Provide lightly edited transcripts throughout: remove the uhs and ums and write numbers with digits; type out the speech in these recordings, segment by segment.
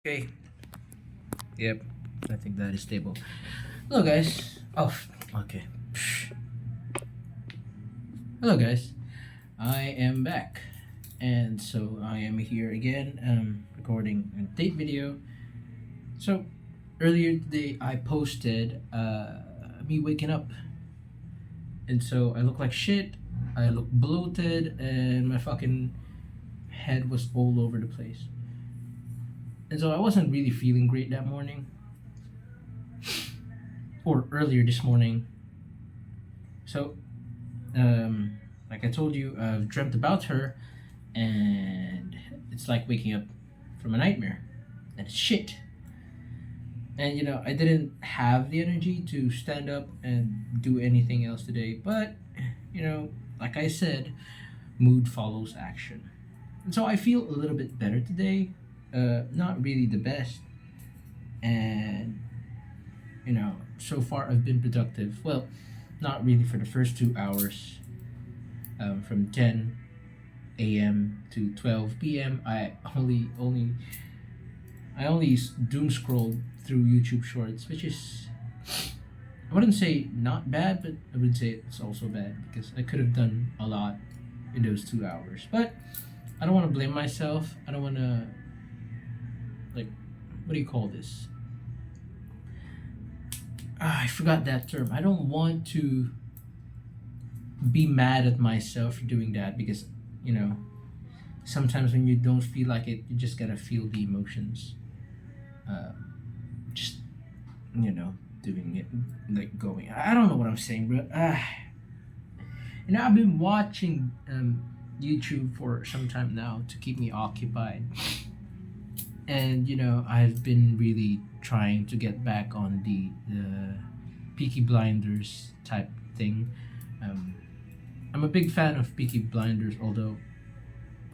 Okay. Yep. I think that is stable. Hello, guys. Oh, okay. Hello, guys. I am back, and so I am here again, recording a date video. So earlier today, I posted me waking up, and so I look like shit. I look bloated, and my fucking head was all over the place. And so I wasn't really feeling great that morning, or earlier this morning. So like I told you, I've dreamt about her, and it's like waking up from a nightmare, and it's shit. And I didn't have the energy to stand up and do anything else today. But like I said, mood follows action, and so I feel a little bit better today. Not really the best, and so far I've been productive. Well, not really for the first 2 hours, from 10 a.m. to 12 p.m. I only doom scrolled through YouTube Shorts, which is, I wouldn't say not bad, but I would say it's also bad because I could have done a lot in those 2 hours. But I don't want to blame myself. I don't want to, like, what do you call this? I forgot that term. I don't want to be mad at myself for doing that because you know sometimes when you don't feel like it, you just gotta feel the emotions. uh, just doing it, like going, I don't know what I'm saying, but I've been watching YouTube for some time now to keep me occupied, and I've been really trying to get back on the Peaky Blinders type thing. um, I'm a big fan of Peaky Blinders, although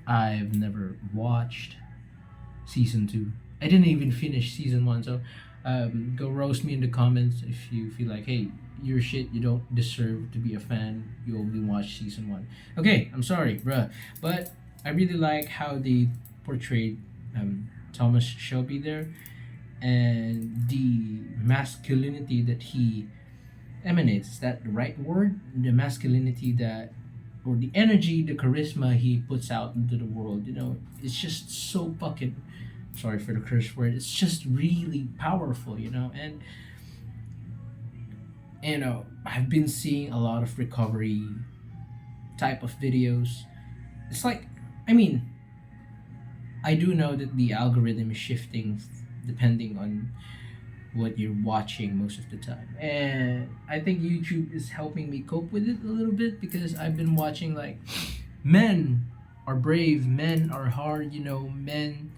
I've never watched season two. I didn't even finish season one, so go roast me in the comments if you feel like, hey, you're shit. You don't deserve to be a fan. You only watch season one. Okay, I'm sorry, bruh, but I really like how they portrayed Thomas Shelby there, and the masculinity that he emanates. Is that the right word? The masculinity that, or the energy, the charisma he puts out into the world. It's just so fucking. Sorry for the curse word. It's just really powerful, and I've been seeing a lot of recovery type of videos. It's like, I mean, I do know that the algorithm is shifting depending on what you're watching most of the time. And I think YouTube is helping me cope with it a little bit because I've been watching, like, men are brave, men are hard, men,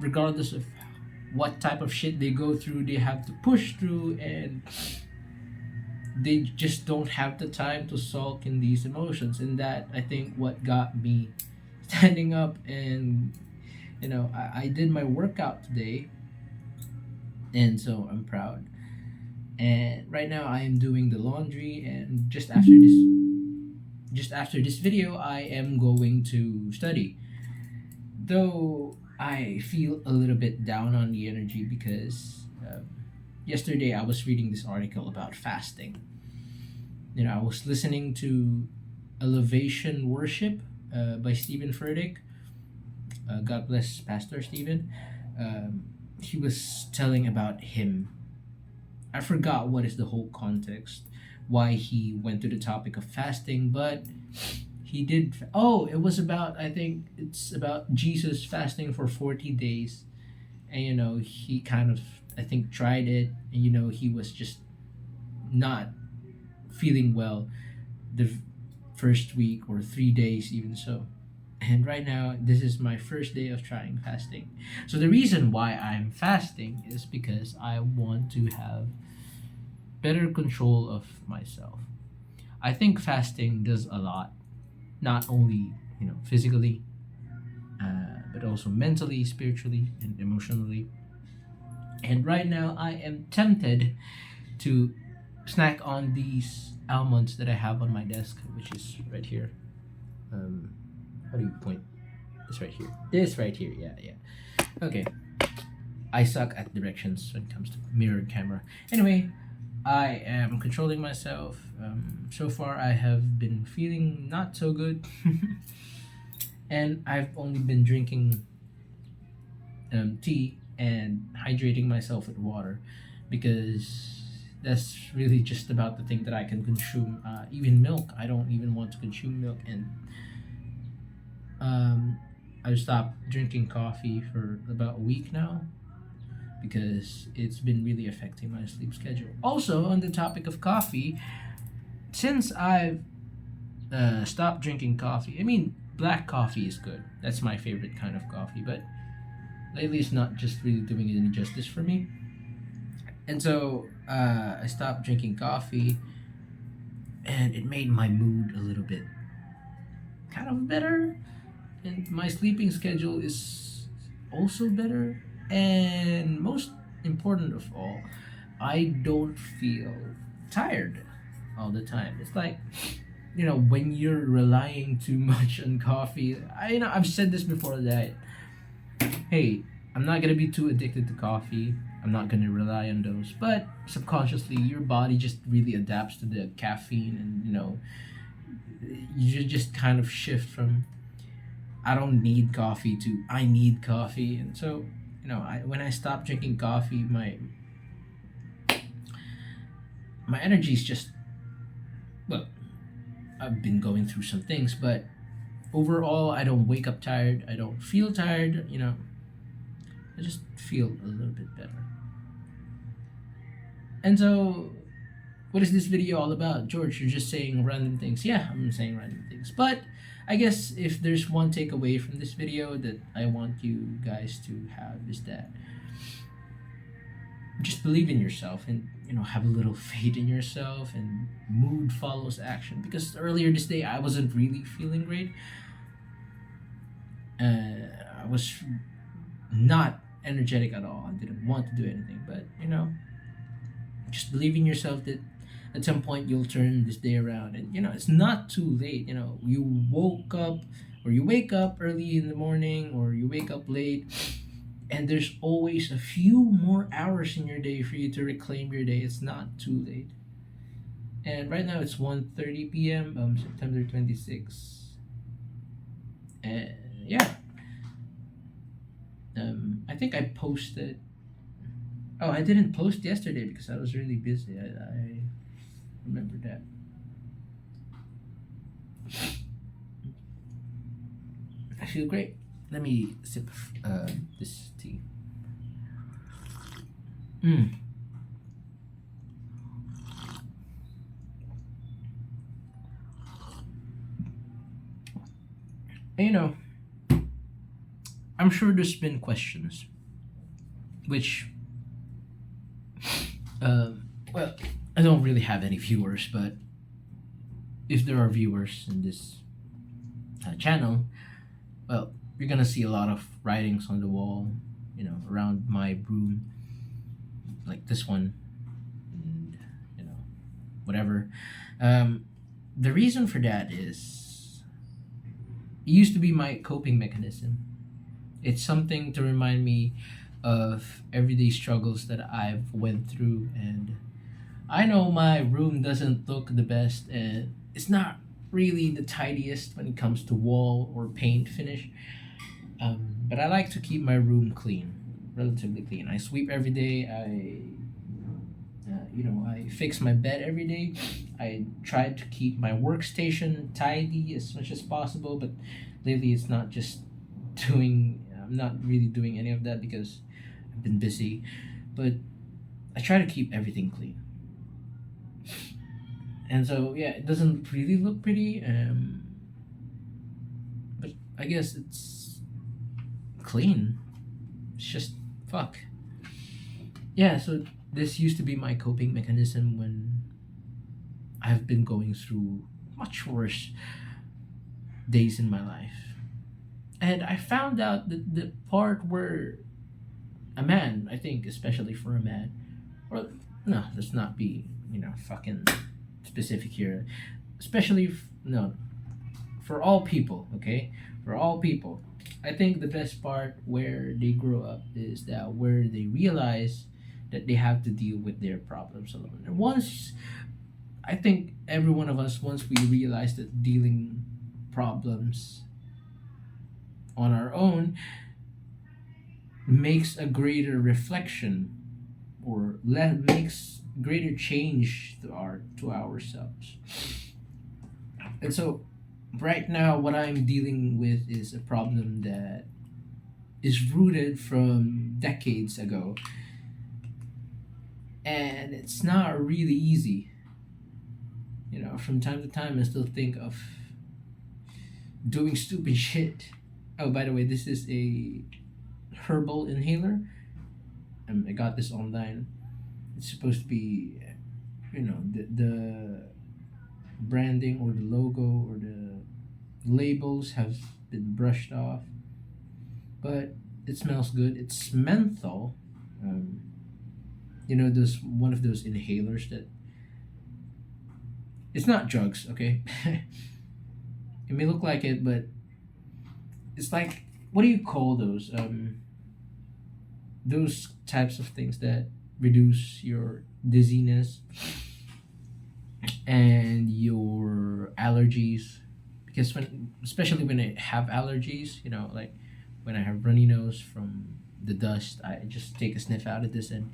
regardless of what type of shit they go through, they have to push through, and they just don't have the time to sulk in these emotions. And that, I think, what got me standing up. And I did my workout today, and so I'm proud. And right now I am doing the laundry, and just after this video I am going to study. Though I feel a little bit down on the energy because yesterday I was reading this article about fasting. I was listening to Elevation Worship by Stephen Furtick. God bless Pastor Stephen. He was telling about him. I forgot what is the whole context, why he went to the topic of fasting, but he did. Oh, it was about, I think it's about Jesus fasting for 40 days. And he kind of, I think, tried it, and he was just not feeling well the first week or 3 days, even so. And right now, this is my first day of trying fasting. So the reason why I'm fasting is because I want to have better control of myself. I think fasting does a lot, not only physically, but also mentally, spiritually, and emotionally. And right now, I am tempted to snack on these almonds that I have on my desk, which is right here. How do you point? This right here. This right here. Yeah, yeah. Okay. I suck at directions when it comes to mirrored camera. Anyway, I am controlling myself. So far, I have been feeling not so good, and I've only been drinking tea and hydrating myself with water because that's really just about the thing that I can consume. Even milk, I don't even want to consume milk, and um, I've stopped drinking coffee for about a week now because it's been really affecting my sleep schedule. Also, on the topic of coffee, since I've stopped drinking coffee, I mean, black coffee is good. That's my favorite kind of coffee, but lately it's not just really doing any justice for me. And so I stopped drinking coffee, and it made my mood a little bit kind of better. And my sleeping schedule is also better. And most important of all, I don't feel tired all the time. It's like, when you're relying too much on coffee, I've said this before that, hey, I'm not gonna be too addicted to coffee. I'm not gonna rely on those. But subconsciously, your body just really adapts to the caffeine, and you just kind of shift from I don't need coffee to I need coffee. And so, when I stop drinking coffee, my energy is just, well, I've been going through some things, but overall, I don't wake up tired. I don't feel tired. I just feel a little bit better. And so, what is this video all about? George, you're just saying random things. Yeah, I'm saying random things. But I guess if there's one takeaway from this video that I want you guys to have is that just believe in yourself, and have a little faith in yourself, and mood follows action. Because earlier this day I wasn't really feeling great. I was not energetic at all. I didn't want to do anything, but just believe in yourself that at some point you'll turn this day around, and it's not too late. You woke up, or you wake up early in the morning, or you wake up late, and there's always a few more hours in your day for you to reclaim your day. It's not too late. And right now it's 1:30 p.m. September 26th. And yeah, I think I posted. Oh, I didn't post yesterday because I was really busy. I remember that. I feel great. Let me sip this tea. Mm. And, I'm sure there's been questions, which, well, I don't really have any viewers, but if there are viewers in this channel, well, you're gonna see a lot of writings on the wall, around my room, like this one, and whatever. The reason for that is it used to be my coping mechanism. It's something to remind me of everyday struggles that I've went through, and I know my room doesn't look the best, and it's not really the tidiest when it comes to wall or paint finish. But I like to keep my room clean, relatively clean. I sweep every day. I fix my bed every day. I try to keep my workstation tidy as much as possible. But lately, it's not just doing. I'm not really doing any of that because I've been busy. But I try to keep everything clean. And so yeah, it doesn't really look pretty. But I guess it's clean. It's just fuck. Yeah, so this used to be my coping mechanism when I've been going through much worse days in my life. And I found out that the part where a man, I think, especially for a man, or no, let's not be, fucking specific here. Especially, no, for all people, okay? For all people. I think the best part where they grow up is that where they realize that they have to deal with their problems alone. And once I think every one of us, once we realize that dealing problems on our own makes a greater reflection or makes greater change to ourselves. And so right now what I'm dealing with is a problem that is rooted from decades ago, and it's not really easy. From time to time I still think of doing stupid shit. Oh, by the way, this is a herbal inhaler. I got this online. It's supposed to be, the branding or the logo or the labels have been brushed off, but it smells good. It's menthol. Um, those one of those inhalers that it's not drugs. Okay, it may look like it, but it's like, what do you call those? Those types of things that reduce your dizziness and your allergies. Because especially when I have allergies, like when I have runny nose from the dust, I just take a sniff out of this, and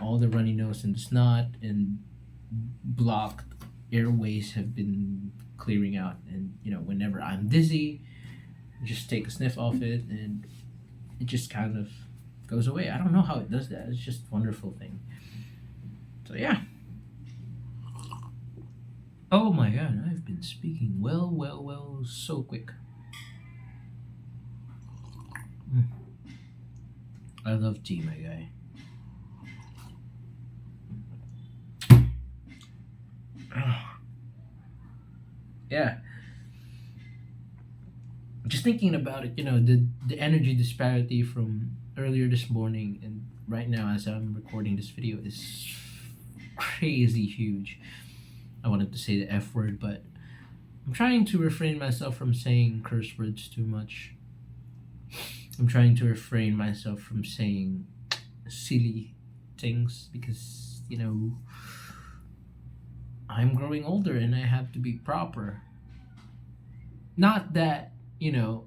all the runny nose and the snot and blocked airways have been clearing out. And whenever I'm dizzy, just take a sniff off it, and it just kind of goes away. I don't know how it does that. It's just a wonderful thing. So yeah. Oh my god, I've been speaking well, so quick. Mm. I love tea, my guy. Yeah, just thinking about it, the energy disparity from earlier this morning and right now as I'm recording this video is crazy huge. I wanted to say the F word, but I'm trying to refrain myself from saying curse words too much. I'm trying to refrain myself from saying silly things because, I'm growing older and I have to be proper. Not that, not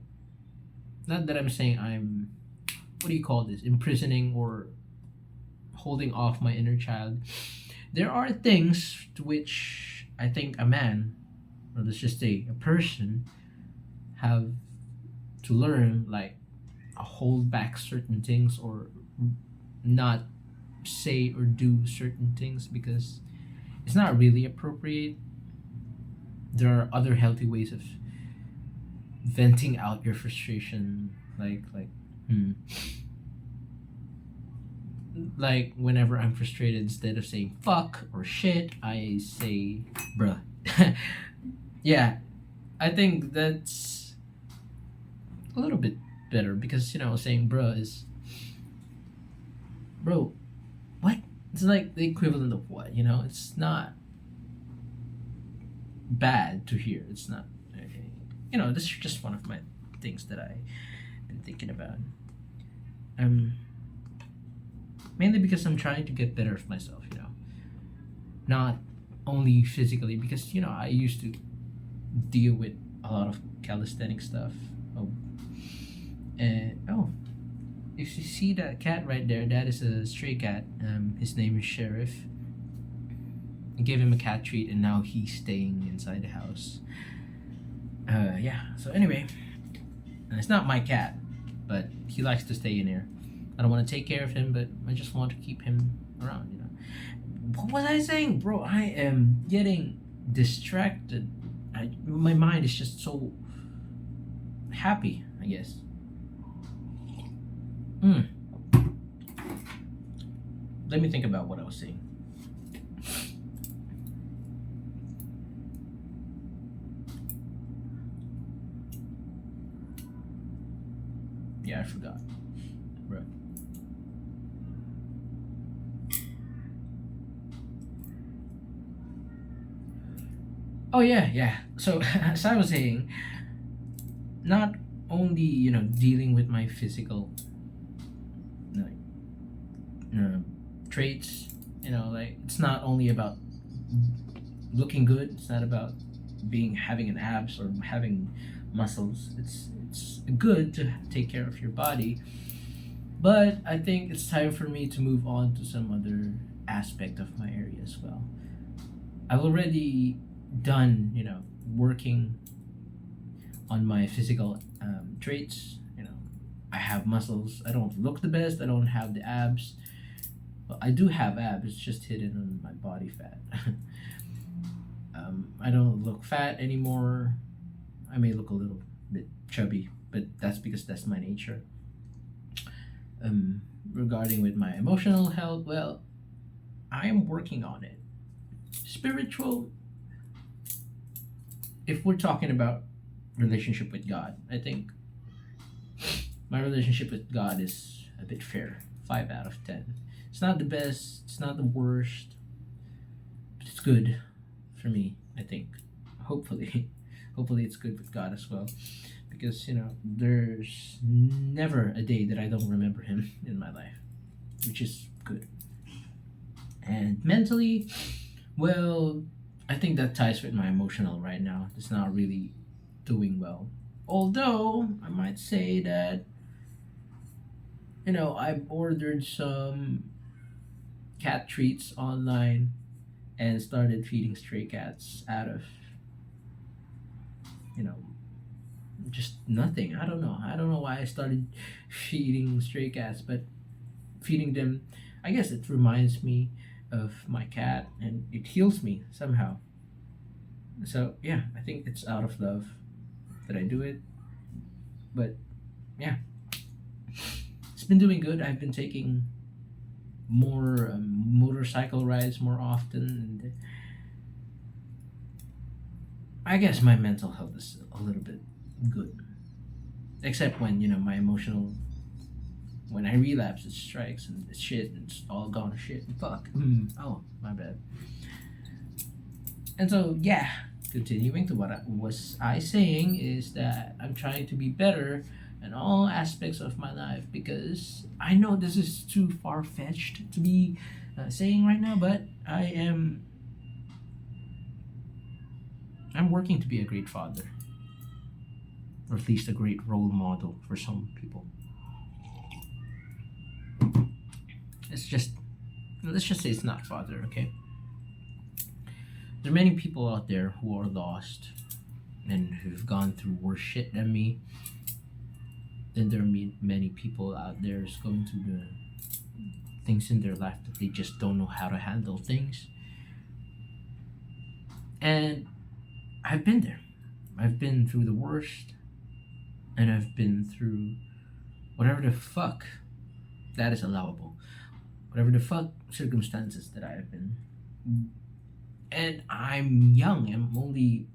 that I'm saying I'm, what do you call this, imprisoning or holding off my inner child. There are things to which I think a man, or let's just say a person, have to learn, like hold back certain things or not say or do certain things because it's not really appropriate. There are other healthy ways of venting out your frustration, hmm. Like whenever I'm frustrated, instead of saying fuck or shit, I say bruh. Yeah, I think that's a little bit better because saying bruh is bro, what? It's like the equivalent of what? It's not bad to hear. It's not, this is just one of my things that I've been thinking about. Um, Mainly because I'm trying to get better of myself. Not only physically because I used to deal with a lot of calisthenic stuff. Oh, and if you see that cat right there, that is a stray cat. His name is Sheriff. I gave him a cat treat, and now he's staying inside the house. Yeah. So anyway, and it's not my cat, but he likes to stay in here. I don't want to take care of him, but I just want to keep him around. What was I saying, bro? I am getting distracted. My mind is just so happy, I guess. Mm. Let me think about what I was saying. Yeah, I forgot. Bro. Oh yeah, yeah. So as I was saying, not only dealing with my physical like traits, like it's not only about looking good. It's not about being having an abs or having muscles. It's good to take care of your body, but I think it's time for me to move on to some other aspect of my area as well. I've already done, working on my physical traits. I have muscles. I don't look the best. I don't have the abs. Well, I do have abs. It's just hidden on my body fat. I don't look fat anymore. I may look a little bit chubby, but that's because that's my nature. Regarding with my emotional health, well, I am working on it. Spiritual, if we're talking about relationship with God, I think my relationship with God is a bit fair. 5 out of 10. It's not the best. It's not the worst. But it's good for me. I think. Hopefully, hopefully it's good with God as well, because there's never a day that I don't remember Him in my life, which is good. And mentally, well, I think that ties with my emotional right now. It's not really doing well. Although I might say that I've ordered some cat treats online and started feeding stray cats out of you know just nothing. I don't know. I don't know why I started feeding stray cats, but feeding them, I guess it reminds me of my cat and it heals me somehow. So yeah, I think it's out of love that I do it. But yeah, it's been doing good. I've been taking more motorcycle rides more often, and I guess my mental health is a little bit good. Except when my emotional, when I relapse, it strikes and it's shit and it's all gone to shit. Fuck. Oh, my bad. And so yeah, continuing to what I was I saying is that I'm trying to be better in all aspects of my life, because I know this is too far fetched to be saying right now, but I'm working to be a great father, or at least a great role model for some people. It's just let's just say it's not father, okay? There are many people out there who are lost and who've gone through worse shit than me. Then there are many people out there who's going through the things in their life that they just don't know how to handle things. And I've been there. I've been through the worst, and I've been through whatever the fuck that is allowable. Whatever the fuck circumstances that I have been. And I'm young. I'm only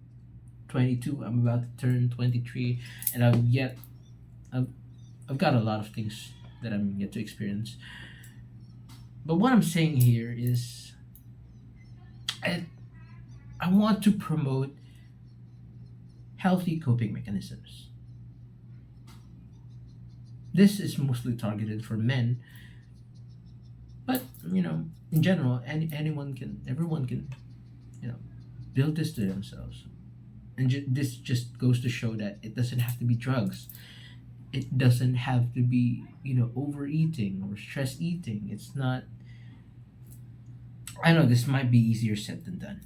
22. I'm about to turn 23, and I've, I've got a lot of things that I'm yet to experience. But what I'm saying here is, I I want to promote healthy coping mechanisms. This is mostly targeted for men, but in general, everyone can, you know, build this to themselves. And this just goes to show that it doesn't have to be drugs. It doesn't have to be, overeating or stress eating. It's not. I know this might be easier said than done,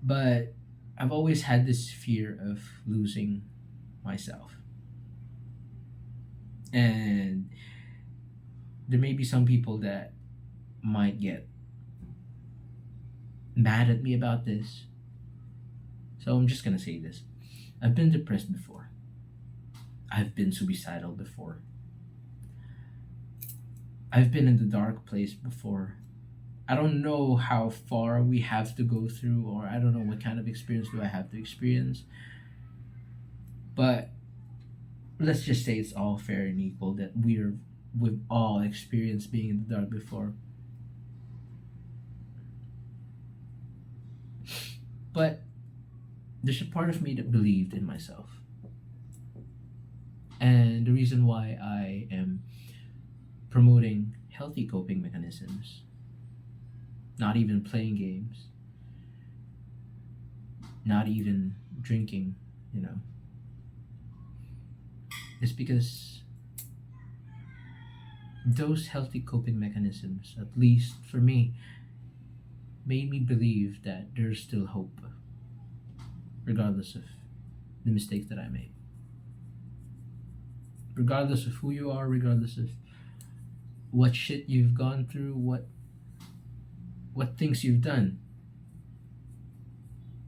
but I've always had this fear of losing myself. And there may be some people that might get mad at me about this. So I'm just gonna say this. I've been depressed before. I've been suicidal before. I've been in the dark place before. I don't know how far we have to go through, or I don't know what kind of experience do I have to experience. But let's just say it's all fair and equal that we've all experienced being in the dark before. But there's a part of me that believed in myself. And the reason why I am promoting healthy coping mechanisms, not even playing games, not even drinking, you know, is because those healthy coping mechanisms, at least for me, made me believe that there's still hope, regardless of the mistakes that I made. Regardless of who you are, regardless of what shit you've gone through, what things you've done.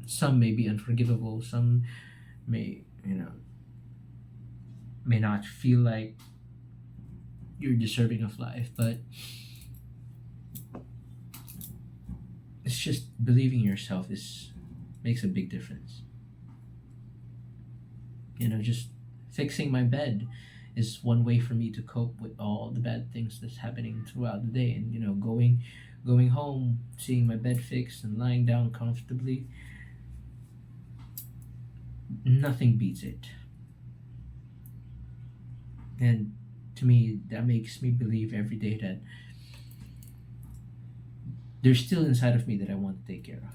Some may be unforgivable, some may, may not feel like you're deserving of life, but it's just believing yourself is makes a big difference. Just fixing my bed is one way for me to cope with all the bad things that's happening throughout the day, and going home, seeing my bed fixed and lying down comfortably, nothing beats it. And to me, that makes me believe every day that there's still inside of me that I want to take care of.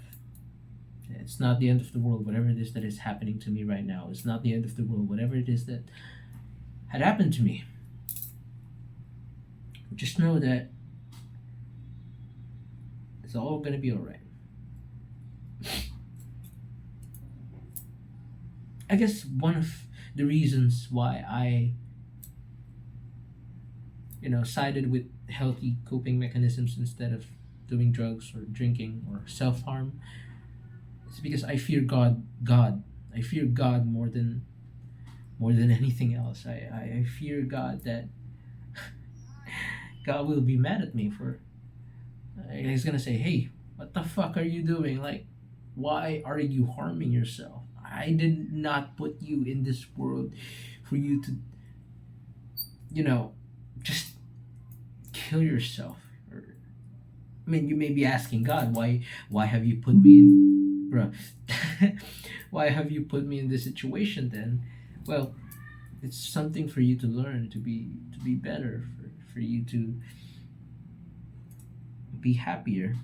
It's not the end of the world, whatever it is that is happening to me right now. It's not the end of the world, whatever it is that had happened to me. Just know that it's all gonna be alright. I guess one of the reasons why I, sided with healthy coping mechanisms instead of doing drugs or drinking or self harm is because I fear God. I fear God more than anything else. I fear God that God will be mad at me for. He's gonna say, "Hey, what the fuck are you doing? Like, why are you harming yourself? I did not put you in this world for you to, just kill yourself." Or, I mean, you may be asking God, why have you put me in, bruh? Why have you put me in this situation then? Well, it's something for you to learn to be better, for you to be happier.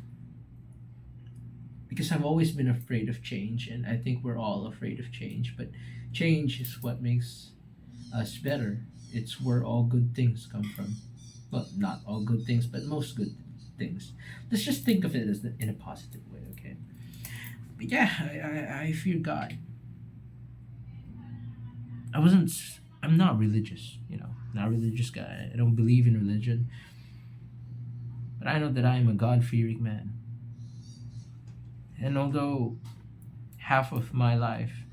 Because I've always been afraid of change, and I think we're all afraid of change, but change is what makes us better. It's where all good things come from. Well, not all good things, but most good things. Let's just think of it as in a positive way, okay? But yeah, I fear God. I wasn't. I'm not religious, not a religious guy. I don't believe in religion, but I know that I am a God fearing man. And although half of my life,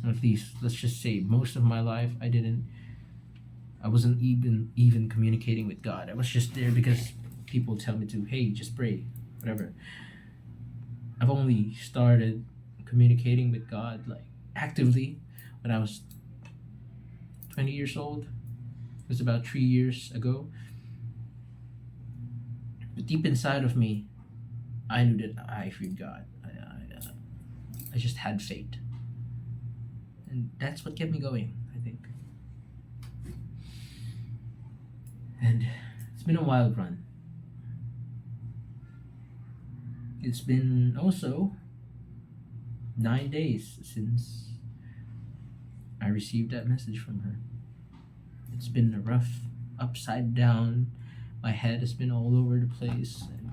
at least let's just say most of my life, I wasn't even communicating with God. I was just there because people tell me to, hey, just pray, whatever. I've only started communicating with God like actively when I was 20 years old. It was about 3 years ago. But deep inside of me, I knew that I feared God. I just had faith. And that's what kept me going, I think. And it's been a wild run. It's been also 9 days since I received that message from her. It's been a rough, upside down. My head has been all over the place, and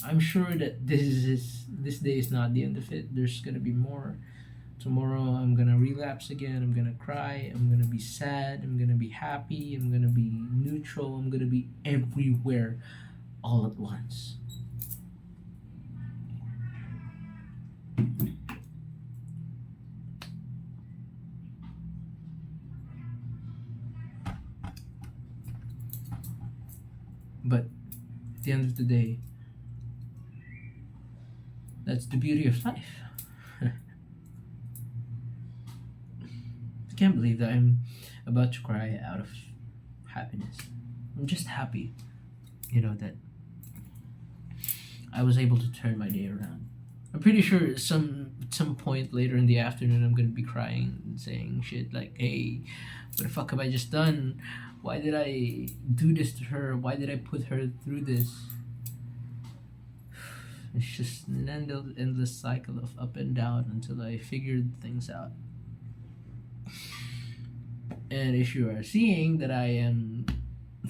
I'm sure that this day is not the end of it. There's gonna be more. Tomorrow I'm gonna relapse again. I'm gonna cry. I'm gonna be sad. I'm gonna be happy. I'm gonna be neutral. I'm gonna be everywhere all at once. But at the end of the day, that's the beauty of life. I can't believe that I'm about to cry out of happiness. I'm just happy, that I was able to turn my day around. I'm pretty sure some point later in the afternoon I'm gonna be crying and saying shit like, "Hey, what the fuck have I just done? Why did I do this to her? Why did I put her through this?" It's just an endless cycle of up and down until I figured things out. And if you are seeing that I am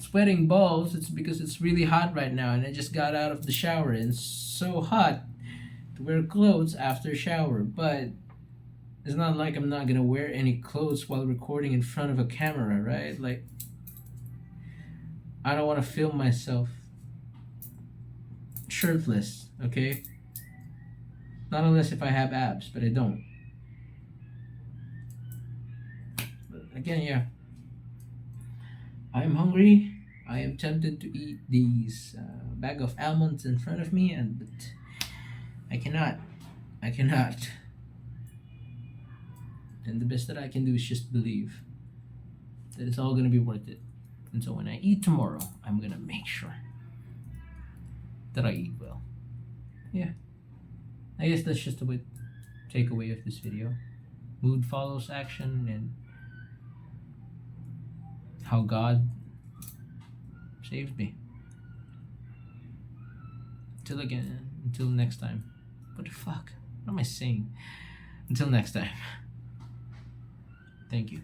sweating balls, it's because it's really hot right now, and I just got out of the shower, and it's so hot to wear clothes after shower. But it's not like I'm not gonna wear any clothes while recording in front of a camera, right? Like, I don't want to film myself shirtless, okay? Not unless if I have abs, but I don't. But again, yeah. I am hungry. I am tempted to eat these bag of almonds in front of me, and but I cannot. I cannot. And the best that I can do is just believe that it's all gonna be worth it. And so when I eat tomorrow, I'm gonna make sure that I eat well. Yeah. I guess that's just a bit takeaway of this video. Mood follows action, and how God saved me. Until next time. What the fuck? What am I saying? Until next time. Thank you.